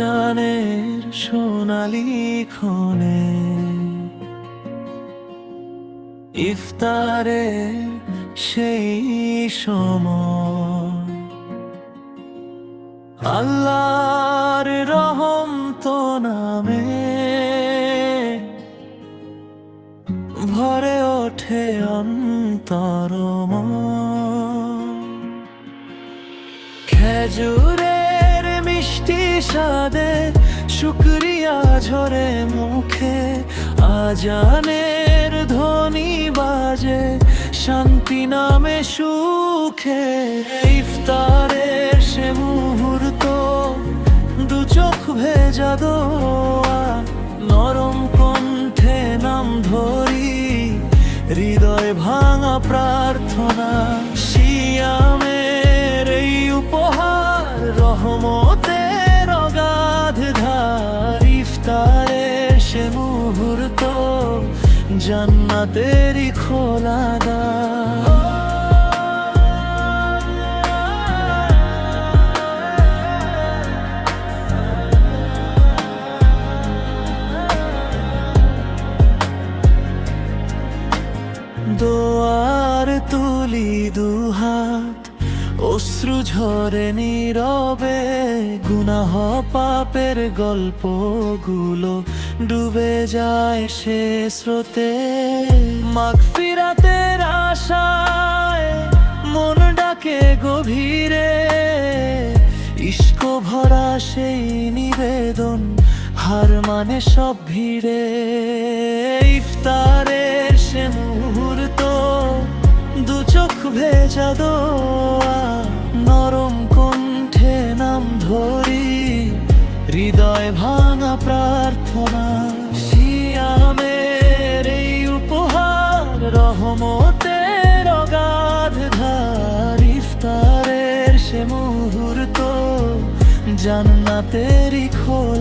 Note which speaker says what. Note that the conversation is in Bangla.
Speaker 1: আজানের সোনালি ক্ষণে ইফতারের সেই সময় আল্লাহর রহম তো নামে ভরে ওঠে অন্তরমন। খেজুরের মিষ্টি স্বাদে শুকরিয়া ঝরে মুখে, আজানের ধ্বনি বাজে শান্তি নামে সুখে। ইফতারের সে মুহূর্ত দু চোখ ভেজা দোয়া, নরম কণ্ঠে নাম ধরি হৃদয় ভাঙা প্রার্থনা। সিয়ামের এই উপহার রহমতের অগাধ ধার, ইফতারের সে মুহূর্ত জান্নাতেরই খোলা দ্বার। দোয়ার তুলি দুহাত, অশ্রু ঝরে নীরবে, গুনাহ পাপের গল্পগুলো ডুবে যায় সে স্রোতে। মাগফিরাতের আশায় মন ডাকে গভীরে, ইশক ভরা সেই নিবেদন হার মানে সব ভিড়ে। ইফতারের সে মুহূর্ত দু চোখ ভেজা দোয়া, নরম কণ্ঠে নাম ধরি হৃদয় ভাঙা প্রার্থনা। সিয়ামের এই উপহার রহমতের অগাধ ধার, ইফতারের সে মুহূর্ত জান্নাতেরই খোলা